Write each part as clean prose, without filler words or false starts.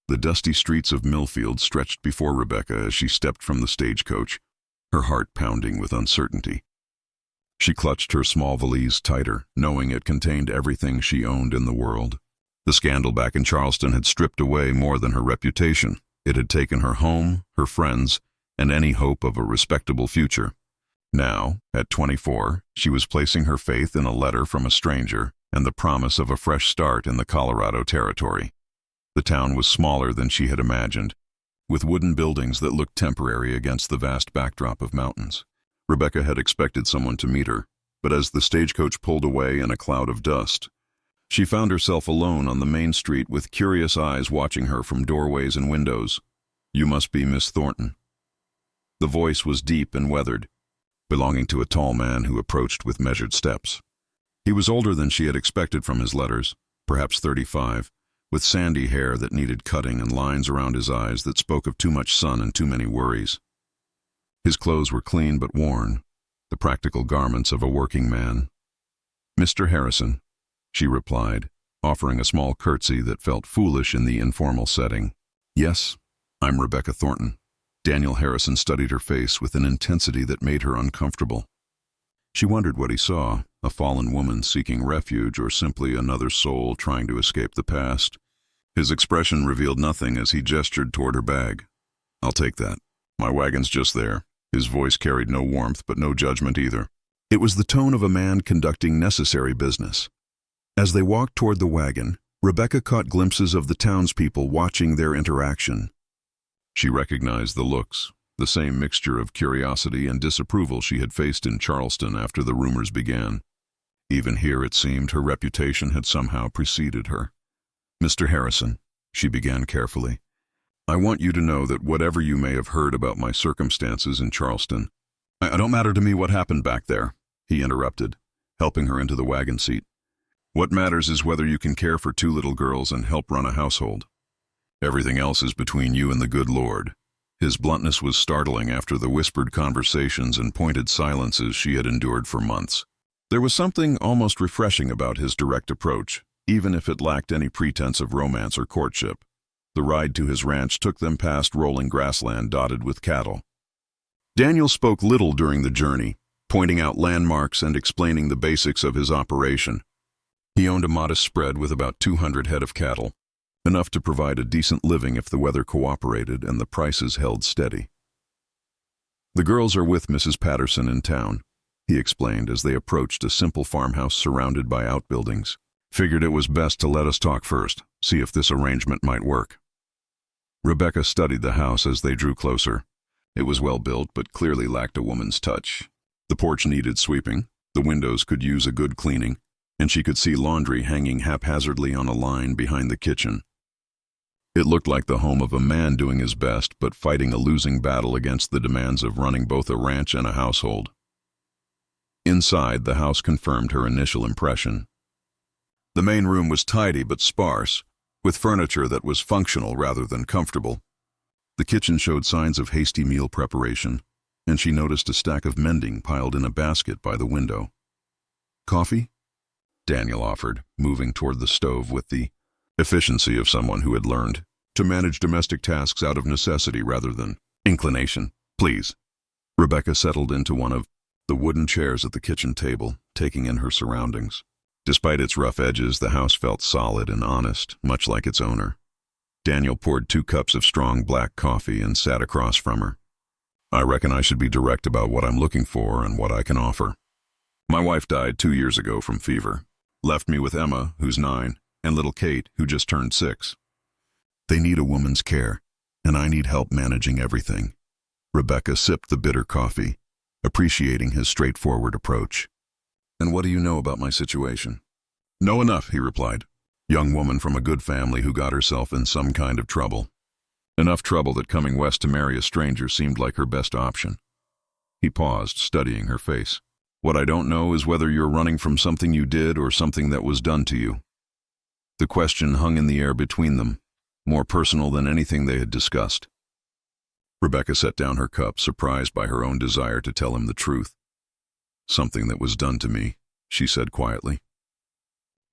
The dusty streets of Millfield stretched before Rebecca as she stepped from the stagecoach, her heart pounding with uncertainty. She clutched her small valise tighter, knowing it contained everything she owned in the world. The scandal back in Charleston had stripped away more than her reputation. It had taken her home, her friends, and any hope of a respectable future. Now, at 24, she was placing her faith in a letter from a stranger and the promise of a fresh start in the Colorado Territory. The town was smaller than she had imagined, with wooden buildings that looked temporary against the vast backdrop of mountains. Rebecca had expected someone to meet her, but as the stagecoach pulled away in a cloud of dust, she found herself alone on the main street with curious eyes watching her from doorways and windows. "You must be Miss Thornton." The voice was deep and weathered, belonging to a tall man who approached with measured steps. He was older than she had expected from his letters, perhaps 35, with sandy hair that needed cutting and lines around his eyes that spoke of too much sun and too many worries. His clothes were clean but worn, the practical garments of a working man. "Mr. Harrison," she replied, offering a small curtsy that felt foolish in the informal setting. "Yes, I'm Rebecca Thornton." Daniel Harrison studied her face with an intensity that made her uncomfortable. She wondered what he saw, a fallen woman seeking refuge or simply another soul trying to escape the past. His expression revealed nothing as he gestured toward her bag. "I'll take that. My wagon's just there." His voice carried no warmth but no judgment either. It was the tone of a man conducting necessary business. As they walked toward the wagon, Rebecca caught glimpses of the townspeople watching their interaction. She recognized the looks, the same mixture of curiosity and disapproval she had faced in Charleston after the rumors began. Even here, it seemed, her reputation had somehow preceded her. "Mr. Harrison," she began carefully, "I want you to know that whatever you may have heard about my circumstances in Charleston—" "It don't matter to me what happened back there," he interrupted, helping her into the wagon seat. "What matters is whether you can care for 2 little girls and help run a household. Everything else is between you and the good Lord." His bluntness was startling after the whispered conversations and pointed silences she had endured for months. There was something almost refreshing about his direct approach, even if it lacked any pretense of romance or courtship. The ride to his ranch took them past rolling grassland dotted with cattle. Daniel spoke little during the journey, pointing out landmarks and explaining the basics of his operation. He owned a modest spread with about 200 head of cattle, enough to provide a decent living if the weather cooperated and the prices held steady. "The girls are with Mrs. Patterson in town," he explained as they approached a simple farmhouse surrounded by outbuildings. "Figured it was best to let us talk first, see if this arrangement might work." Rebecca studied the house as they drew closer. It was well built but clearly lacked a woman's touch. The porch needed sweeping, the windows could use a good cleaning, and she could see laundry hanging haphazardly on a line behind the kitchen. It looked like the home of a man doing his best but fighting a losing battle against the demands of running both a ranch and a household. Inside, the house confirmed her initial impression. The main room was tidy but sparse, with furniture that was functional rather than comfortable. The kitchen showed signs of hasty meal preparation, and she noticed a stack of mending piled in a basket by the window. "Coffee?" Daniel offered, moving toward the stove with the efficiency of someone who had learned to manage domestic tasks out of necessity rather than inclination. "Please." Rebecca settled into one of the wooden chairs at the kitchen table, taking in her surroundings. Despite its rough edges, the house felt solid and honest, much like its owner. Daniel poured 2 cups of strong black coffee and sat across from her. "I reckon I should be direct about what I'm looking for and what I can offer. My wife died 2 years ago from fever. Left me with Emma, who's 9, and little Kate, who just turned 6. They need a woman's care, and I need help managing everything." Rebecca sipped the bitter coffee, appreciating his straightforward approach. "And what do you know about my situation?" "Know enough," he replied. "Young woman from a good family who got herself in some kind of trouble. Enough trouble that coming west to marry a stranger seemed like her best option." He paused, studying her face. "What I don't know is whether you're running from something you did or something that was done to you." The question hung in the air between them, more personal than anything they had discussed. Rebecca set down her cup, surprised by her own desire to tell him the truth. "Something that was done to me," she said quietly.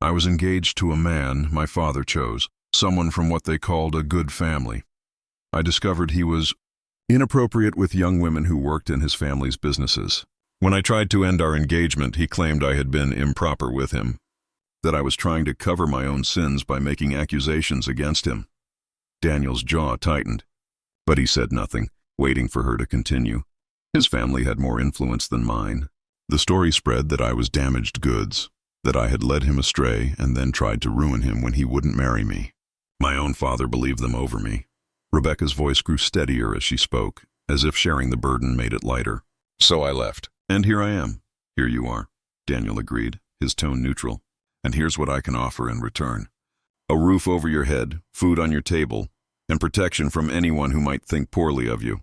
"I was engaged to a man my father chose, someone from what they called a good family. I discovered he was inappropriate with young women who worked in his family's businesses. When I tried to end our engagement, he claimed I had been improper with him, that I was trying to cover my own sins by making accusations against him. Daniel's jaw tightened, but he said nothing, waiting for her to continue. His family had more influence than mine. The story spread that I was damaged goods, that I had led him astray and then tried to ruin him when he wouldn't marry me. My own father believed them over me. Rebecca's voice grew steadier as she spoke, as if sharing the burden made it lighter. So I left. And here I am. Here you are, Daniel agreed, his tone neutral. And here's what I can offer in return. A roof over your head, food on your table, and protection from anyone who might think poorly of you.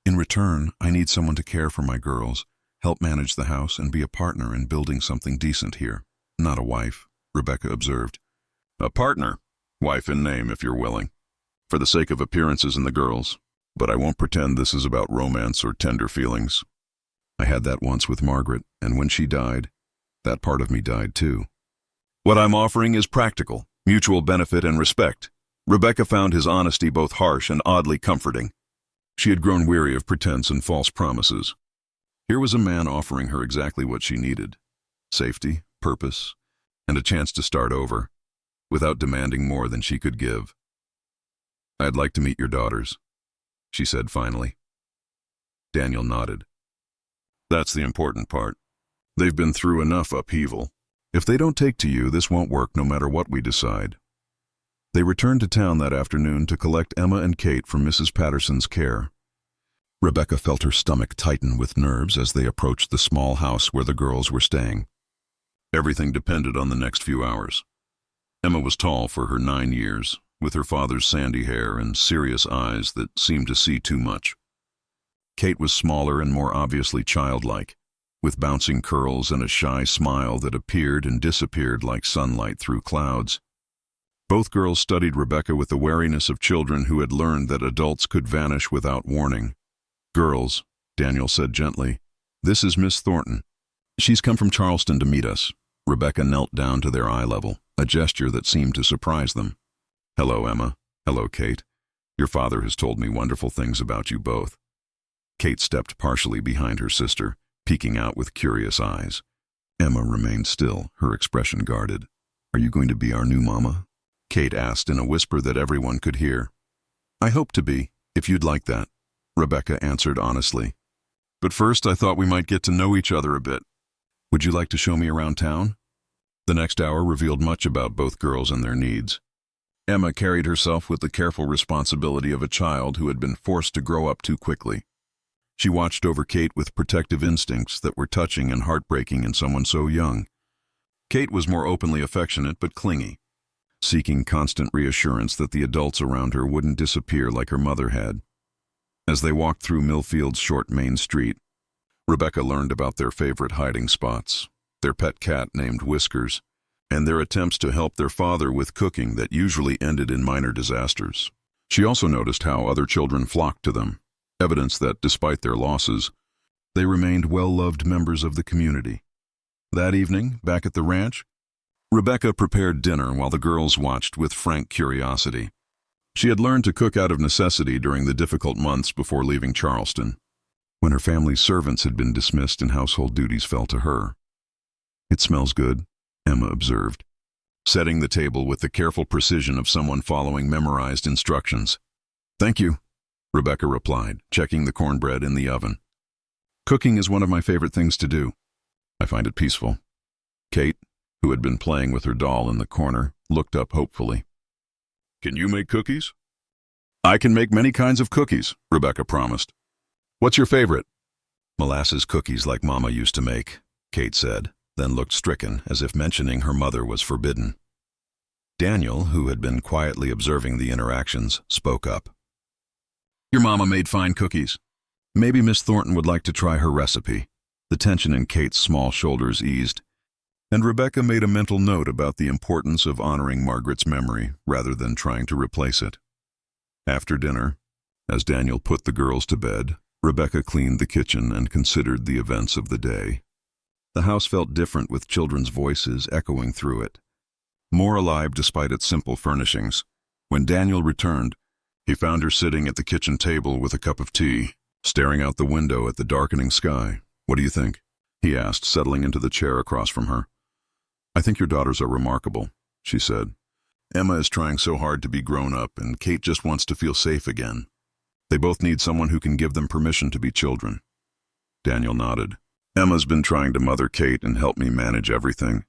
In return, I need someone to care for my girls, help manage the house, and be a partner in building something decent here. Not a wife, Rebecca observed. A partner, wife in name if you're willing, for the sake of appearances and the girls. But I won't pretend this is about romance or tender feelings. I had that once with Margaret, and when she died, that part of me died too. What I'm offering is practical, mutual benefit and respect. Rebecca found his honesty both harsh and oddly comforting. She had grown weary of pretense and false promises. Here was a man offering her exactly what she needed: safety, purpose, and a chance to start over, without demanding more than she could give. I'd like to meet your daughters, she said finally. Daniel nodded. That's the important part. They've been through enough upheaval. If they don't take to you, this won't work no matter what we decide. They returned to town that afternoon to collect Emma and Kate from Mrs. Patterson's care. Rebecca felt her stomach tighten with nerves as they approached the small house where the girls were staying. Everything depended on the next few hours. Emma was tall for her 9 years, with her father's sandy hair and serious eyes that seemed to see too much. Kate was smaller and more obviously childlike, with bouncing curls and a shy smile that appeared and disappeared like sunlight through clouds. Both girls studied Rebecca with the wariness of children who had learned that adults could vanish without warning. Girls, Daniel said gently, this is Miss Thornton. She's come from Charleston to meet us. Rebecca knelt down to their eye level, a gesture that seemed to surprise them. Hello, Emma. Hello, Kate. Your father has told me wonderful things about you both. Kate stepped partially behind her sister, peeking out with curious eyes. Emma remained still, her expression guarded. Are you going to be our new mama? Kate asked in a whisper that everyone could hear. I hope to be, if you'd like that, Rebecca answered honestly. But first I thought we might get to know each other a bit. Would you like to show me around town? The next hour revealed much about both girls and their needs. Emma carried herself with the careful responsibility of a child who had been forced to grow up too quickly. She watched over Kate with protective instincts that were touching and heartbreaking in someone so young. Kate was more openly affectionate but clingy, seeking constant reassurance that the adults around her wouldn't disappear like her mother had. As they walked through Millfield's short main street, Rebecca learned about their favorite hiding spots, their pet cat named Whiskers, and their attempts to help their father with cooking that usually ended in minor disasters. She also noticed how other children flocked to them, evidence that, despite their losses, they remained well-loved members of the community. That evening, back at the ranch, Rebecca prepared dinner while the girls watched with frank curiosity. She had learned to cook out of necessity during the difficult months before leaving Charleston, when her family's servants had been dismissed and household duties fell to her. It smells good, Emma observed, setting the table with the careful precision of someone following memorized instructions. Thank you, Rebecca replied, checking the cornbread in the oven. Cooking is one of my favorite things to do. I find it peaceful. Kate, who had been playing with her doll in the corner, looked up hopefully. Can you make cookies? I can make many kinds of cookies, Rebecca promised. What's your favorite? Molasses cookies like Mama used to make, Kate said, then looked stricken as if mentioning her mother was forbidden. Daniel, who had been quietly observing the interactions, spoke up. Your mama made fine cookies. Maybe Miss Thornton would like to try her recipe. The tension in Kate's small shoulders eased, and Rebecca made a mental note about the importance of honoring Margaret's memory rather than trying to replace it. After dinner, as Daniel put the girls to bed, Rebecca cleaned the kitchen and considered the events of the day. The house felt different with children's voices echoing through it, more alive despite its simple furnishings. When Daniel returned, he found her sitting at the kitchen table with a cup of tea, staring out the window at the darkening sky. "What do you think?" he asked, settling into the chair across from her. "I think your daughters are remarkable," she said. "Emma is trying so hard to be grown up, and Kate just wants to feel safe again. They both need someone who can give them permission to be children." Daniel nodded. "Emma's been trying to mother Kate and help me manage everything.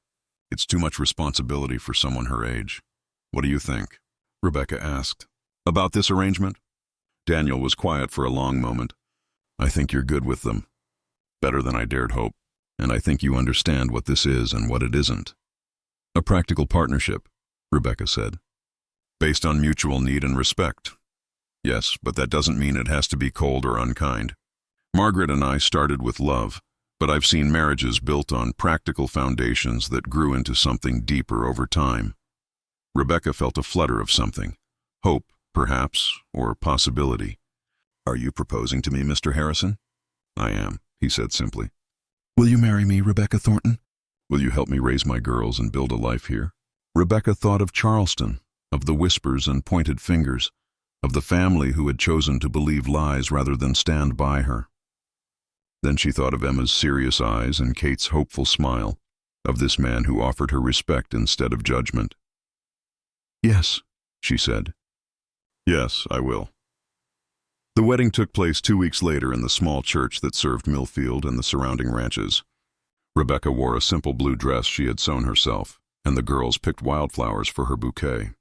It's too much responsibility for someone her age. What do you think?" Rebecca asked. "About this arrangement?" Daniel was quiet for a long moment. "I think you're good with them. Better than I dared hope. And I think you understand what this is and what it isn't." "A practical partnership," Rebecca said. "Based on mutual need and respect." "Yes, but that doesn't mean it has to be cold or unkind. Margaret and I started with love, but I've seen marriages built on practical foundations that grew into something deeper over time." Rebecca felt a flutter of something. Hope, perhaps, or possibility. "Are you proposing to me, Mr. Harrison?" "I am," he said simply. "Will you marry me, Rebecca Thornton? Will you help me raise my girls and build a life here?" Rebecca thought of Charleston, of the whispers and pointed fingers, of the family who had chosen to believe lies rather than stand by her. Then she thought of Emma's serious eyes and Kate's hopeful smile, of this man who offered her respect instead of judgment. "Yes," she said. "Yes, I will." The wedding took place 2 weeks later in the small church that served Millfield and the surrounding ranches. Rebecca wore a simple blue dress she had sewn herself, and the girls picked wildflowers for her bouquet.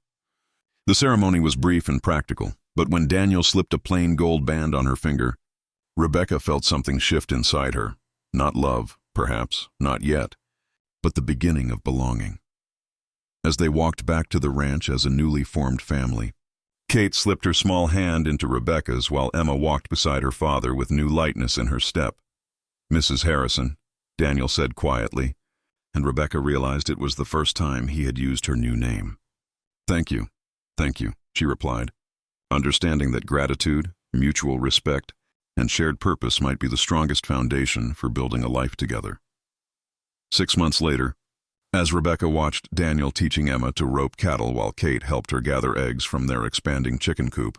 The ceremony was brief and practical, but when Daniel slipped a plain gold band on her finger, Rebecca felt something shift inside her. Not love, perhaps, not yet, but the beginning of belonging. As they walked back to the ranch as a newly formed family, Kate slipped her small hand into Rebecca's while Emma walked beside her father with new lightness in her step. "Mrs. Harrison," Daniel said quietly, and Rebecca realized it was the first time he had used her new name. Thank you," she replied, understanding that gratitude, mutual respect, and shared purpose might be the strongest foundation for building a life together. 6 months later, as Rebecca watched Daniel teaching Emma to rope cattle while Kate helped her gather eggs from their expanding chicken coop,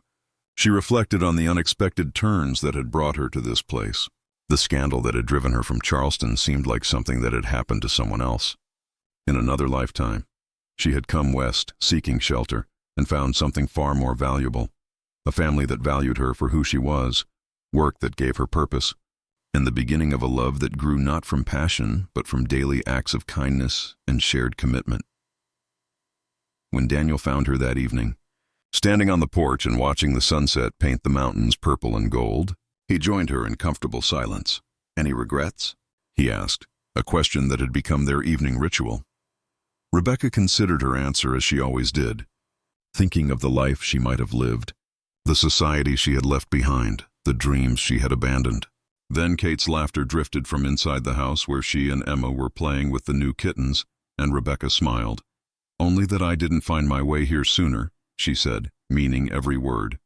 she reflected on the unexpected turns that had brought her to this place. The scandal that had driven her from Charleston seemed like something that had happened to someone else. In another lifetime, she had come west, seeking shelter, and found something far more valuable. A family that valued her for who she was, work that gave her purpose, and the beginning of a love that grew not from passion, but from daily acts of kindness and shared commitment. When Daniel found her that evening, standing on the porch and watching the sunset paint the mountains purple and gold, he joined her in comfortable silence. "Any regrets?" he asked, a question that had become their evening ritual. Rebecca considered her answer as she always did, thinking of the life she might have lived, the society she had left behind, the dreams she had abandoned. Then Kate's laughter drifted from inside the house where she and Emma were playing with the new kittens, and Rebecca smiled. "Only that I didn't find my way here sooner," she said, meaning every word.